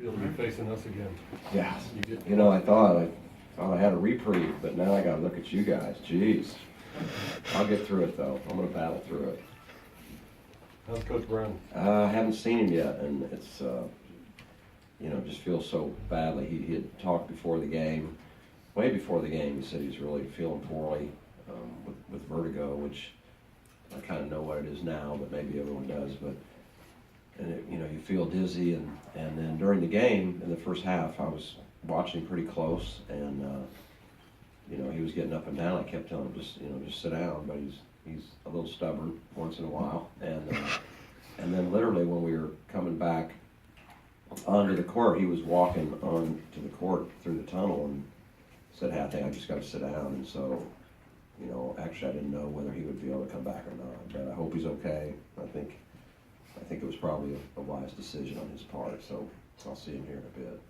You'll be facing us again. Yeah, you know, I thought I had a reprieve, but now I gotta look at you guys. Jeez. I'll get through it though. I'm gonna battle through it. How's Coach Brown? I haven't seen him yet, and it's, you know, just feels so badly. He had talked before the game, way before the game. He said he's really feeling poorly with vertigo, which I kind of know what it is now, but maybe everyone does. And it, you know, you feel dizzy, and then during the game in the first half, I was watching pretty close, and you know, he was getting up and down. I kept telling him, just sit down, but he's a little stubborn once in a while, and then literally when we were coming back onto the court, he was walking on to the court through the tunnel and said, "Hey, I think I just got to sit down." And so, you know, actually I didn't know whether he would be able to come back or not, but I hope he's okay. I think it was probably a wise decision on his part, so I'll see him here in a bit.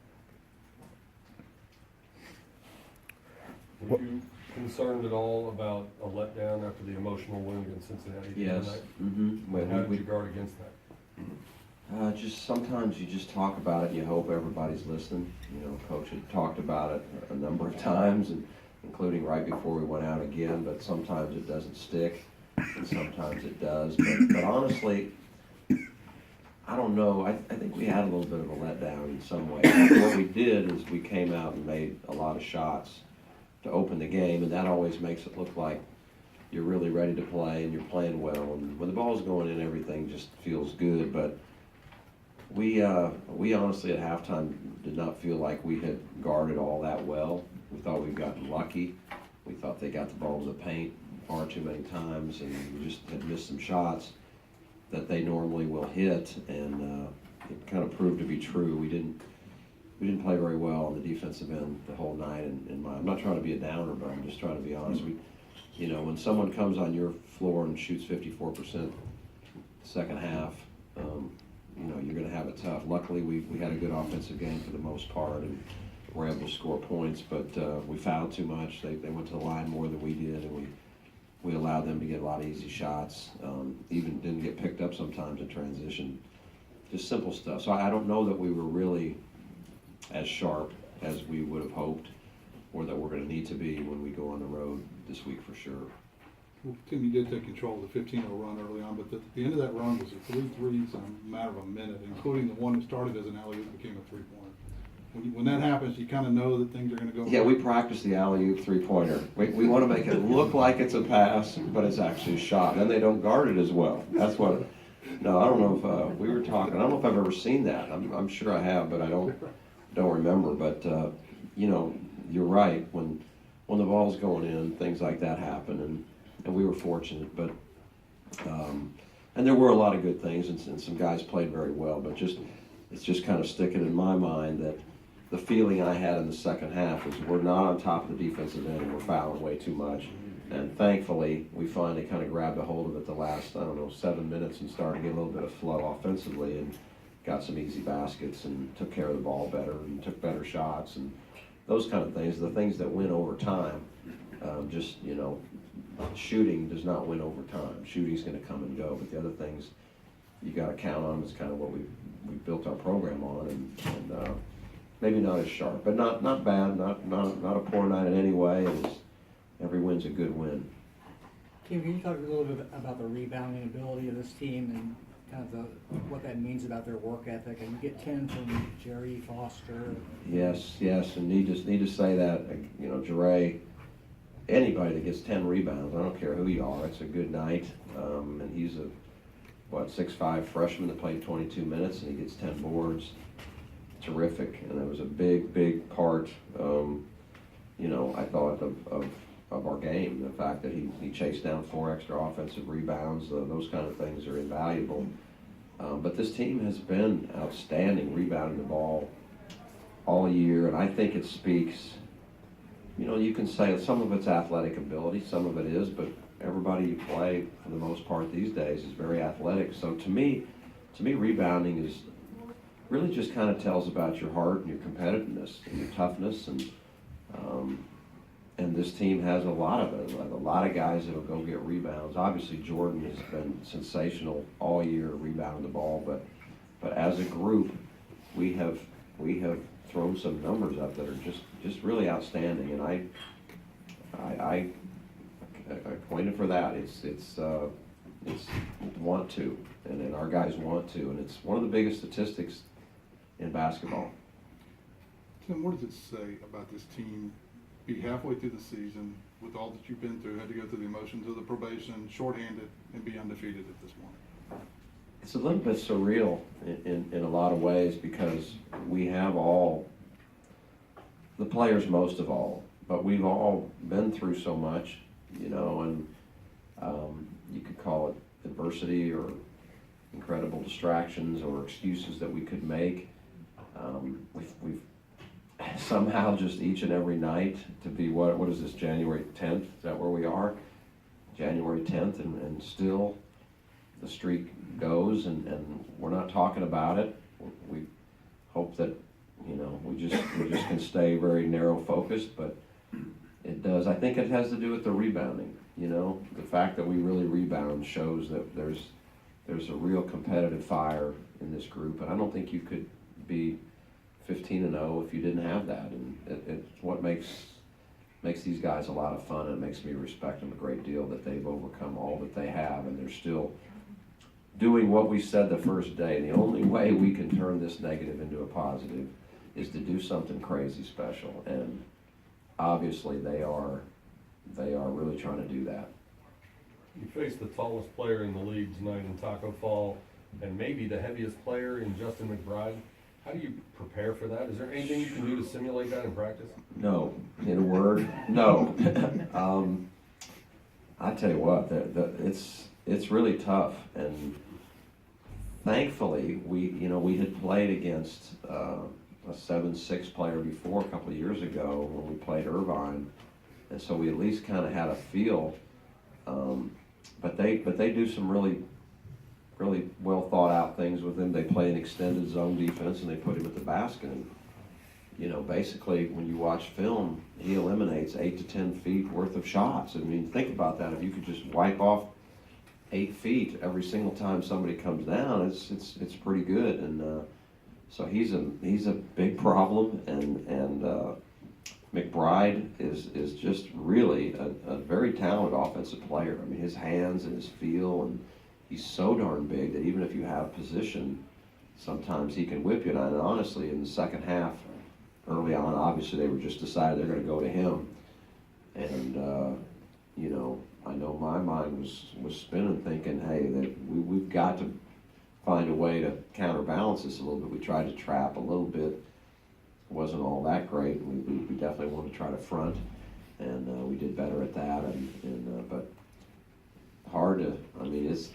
Were you concerned at all about a letdown after the emotional win against Cincinnati Yes. tonight? Mm-hmm. How did you guard against that? Just sometimes you just talk about it and you hope everybody's listening. You know, Coach had talked about it a number of times, and including right before we went out again, but sometimes it doesn't stick and sometimes it does. But honestly, I don't know. I think we had a little bit of a letdown in some way. What we did is we came out and made a lot of shots to open the game, and that always makes it look like you're really ready to play and you're playing well. And when the ball's going in, everything just feels good. But we honestly at halftime did not feel like we had guarded all that well. We thought we'd gotten lucky. We thought they got the ball to the paint far too many times, and we just had missed some shots that they normally will hit, and it kind of proved to be true. We didn't play very well on the defensive end the whole night. And I'm not trying to be a downer, but I'm just trying to be honest. You know, when someone comes on your floor and shoots 54% second half, you know, you're going to have it tough. Luckily, we had a good offensive game for the most part, and were able to score points, but we fouled too much. They went to the line more than we did, and we allowed them to get a lot of easy shots. Even didn't get picked up sometimes in transition. Just simple stuff. So I don't know that we were really as sharp as we would have hoped, or that we're going to need to be when we go on the road this week for sure. Well, Tim, you did take control of the 15-0 run early on, but at the end of that run was 3 threes in a matter of a minute, including the one that started as an alley-oop became a three-pointer. When that happens, you kind of know that things are going to go. Yeah, we practice the alley-oop three-pointer. We want to make it look like it's a pass, but it's actually a shot. Then they don't guard it as well. That's what. No, I don't know if we were talking. I don't know if I've ever seen that. I'm sure I have, but I don't remember. But you know, you're right. When the ball's going in, things like that happen, and we were fortunate. But and there were a lot of good things, and some guys played very well. But it's just kind of sticking in my mind that the feeling I had in the second half was we're not on top of the defensive end and we're fouling way too much. And thankfully, we finally kind of grabbed a hold of it the last, 7 minutes and started to get a little bit of flow offensively and got some easy baskets and took care of the ball better and took better shots and those kind of things. The things that win over time, just, you know, shooting does not win over time. Shooting's going to come and go, but the other things you got to count on is kind of what we built our program on, and maybe not as sharp, but not bad, not a poor night in any way. Every win's a good win. Kim, can you talk a little bit about the rebounding ability of this team and kind of what that means about their work ethic? And you get 10 from Jerry Foster. Yes, and need to say that, you know, Jerry, anybody that gets 10 rebounds, I don't care who you are, it's a good night. And he's a 6'5" freshman that played 22 minutes and he gets 10 boards. Terrific, and it was a big part, you know, I thought of our game. The fact that he chased down 4 extra offensive rebounds, those kind of things are invaluable. But this team has been outstanding rebounding the ball all year, and I think it speaks, you know, you can say some of it's athletic ability, some of it is, but everybody you play for the most part these days is very athletic. So to me rebounding is really just kind of tells about your heart and your competitiveness and your toughness, and this team has a lot of it. A lot of guys that'll go get rebounds. Obviously, Jordan has been sensational all year rebounding the ball, but as a group, we have we have thrown some numbers up that are just really outstanding, and I pointed for that. It's want to, and then our guys want to, and it's one of the biggest statistics in basketball. Tim, what does it say about this team? Be halfway through the season with all that you've been through, had to go through the emotions of the probation, shorthanded, and be undefeated at this point. It's a little bit surreal in a lot of ways, because we have all, the players most of all, but we've all been through so much, you know, and you could call it adversity or incredible distractions or excuses that we could make. We've somehow just each and every night to be, what is this, January 10th? Is that where we are? January 10th, and still the streak goes, and we're not talking about it. We hope that, you know, we just can stay very narrow focused, but it does. I think it has to do with the rebounding. You know, the fact that we really rebound shows that there's a real competitive fire in this group, and I don't think you could be 15-0 if you didn't have that, and it's what makes these guys a lot of fun, and it makes me respect them a great deal that they've overcome all that they have, and they're still doing what we said the first day. The only way we can turn this negative into a positive is to do something crazy special, and obviously they are really trying to do that. You face the tallest player in the league tonight in Taco Fall, and maybe the heaviest player in Justin McBride. How do you prepare for that? Is there anything you can do to simulate that in practice? No, in a word, no. I tell you what, it's really tough, and thankfully we had played against a 7-6 player before a couple of years ago when we played Irvine, and so we at least kind of had a feel. But they do some really well thought out things with him. They play an extended zone defense, and they put him at the basket. And, you know, basically when you watch film, he eliminates 8 to 10 feet worth of shots. I mean, think about that. If you could just wipe off 8 feet every single time somebody comes down, it's pretty good. And so he's a big problem. And McBride is just really a very talented offensive player. I mean, his hands and his feel, and he's so darn big that even if you have position, sometimes he can whip you. And honestly, in the second half, early on, obviously they were just decided they're going to go to him. And, you know, I know my mind was spinning thinking, hey, that we've got to find a way to counterbalance this a little bit. We tried to trap a little bit. It wasn't all that great. We definitely wanted to try to front, and we did better at that. But hard to, I mean, it's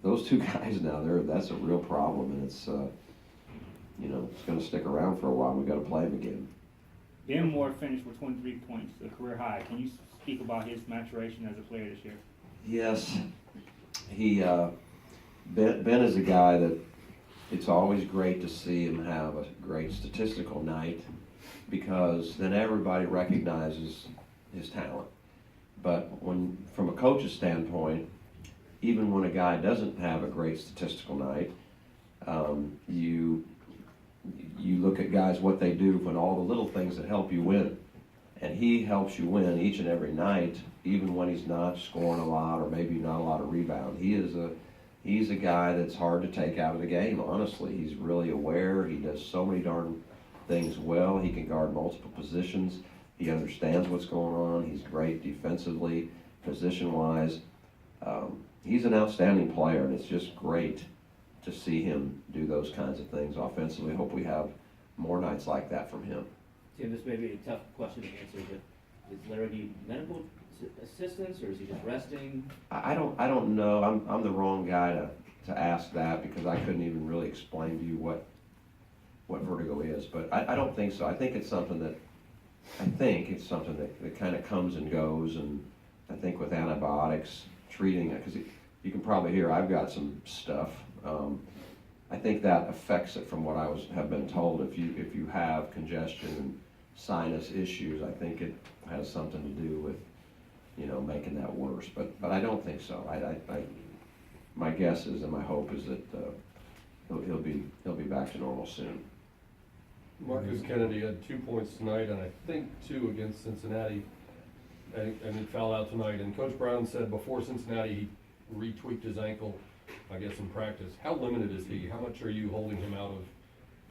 those two guys now. That's a real problem, and it's you know, it's going to stick around for a while. We got to play him again. Dan Moore finished with 23 points, a career high. Can you speak about his maturation as a player this year? Yes, he Ben is a guy that it's always great to see him have a great statistical night, because then everybody recognizes his talent. But when, from a coach's standpoint, even when a guy doesn't have a great statistical night, you look at guys, what they do, and all the little things that help you win. And he helps you win each and every night, even when he's not scoring a lot or maybe not a lot of rebound. He's a guy that's hard to take out of the game, honestly. He's really aware. He does so many darn things well. He can guard multiple positions. He understands what's going on. He's great defensively, position-wise. He's an outstanding player, and it's just great to see him do those kinds of things offensively. Hope we have more nights like that from him. Tim, this may be a tough question to answer, but is Larry need medical assistance, or is he just resting? I don't know. I'm the wrong guy to ask that, because I couldn't even really explain to you what vertigo is. But I don't think so. I think it's something that kind of comes and goes, and I think with antibiotics, treating it, because you can probably hear I've got some stuff. I think that affects it from what I have been told. If you have congestion and sinus issues, I think it has something to do with, you know, making that worse. But I don't think so. My guess is, and my hope is that he'll be back to normal soon. Marcus Kennedy had 2 points tonight, and I think 2 against Cincinnati, and he fouled out tonight. And Coach Brown said before Cincinnati, he retweaked his ankle, I guess, in practice. How limited is he? How much are you holding him out of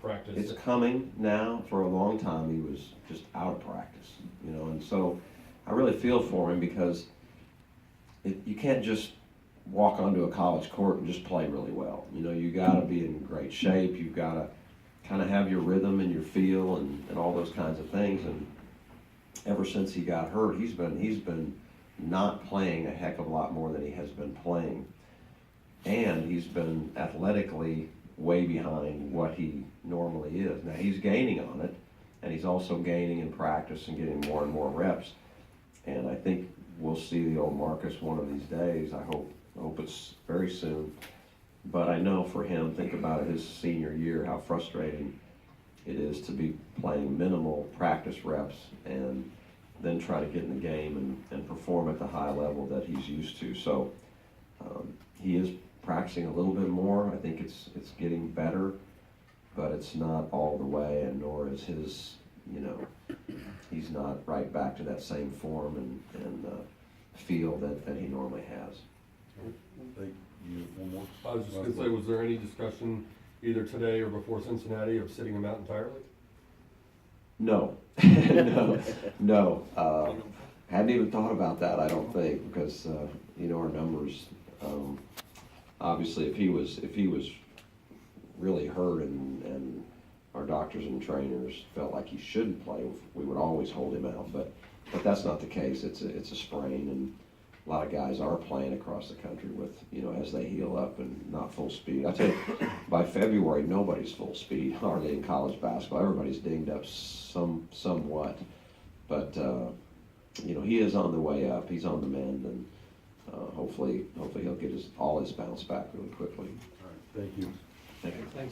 practice? It's coming now. For a long time, he was just out of practice, you know, and so I really feel for him because you can't just walk onto a college court and just play really well. You know, you got to be in great shape. You've got to kind of have your rhythm and your feel and all those kinds of things. And ever since he got hurt, he's been not playing a heck of a lot more than he has been playing. And he's been athletically way behind what he normally is. Now he's gaining on it, and he's also gaining in practice and getting more and more reps. And I think we'll see the old Marcus one of these days. I hope it's very soon. But I know for him, think about it, his senior year, how frustrating it is to be playing minimal practice reps and then try to get in the game and perform at the high level that he's used to. So he is practicing a little bit more. I think it's getting better, but it's not all the way, and nor is his, you know, he's not right back to that same form and feel that he normally has. Thank you. One more. I was just going to say, was there any discussion either today or before Cincinnati of sitting him out entirely? No, no. Hadn't even thought about that, I don't think, because, you know, our numbers, obviously if he was really hurt and our doctors and trainers felt like he shouldn't play, we would always hold him out, but that's not the case. It's a sprain, and a lot of guys are playing across the country with, you know, as they heal up and not full speed. I tell you, by February, nobody's full speed, hardly in college basketball. Everybody's dinged up somewhat. But, you know, he is on the way up. He's on the mend, and hopefully he'll get all his bounce back really quickly. All right, thank you. Thank you.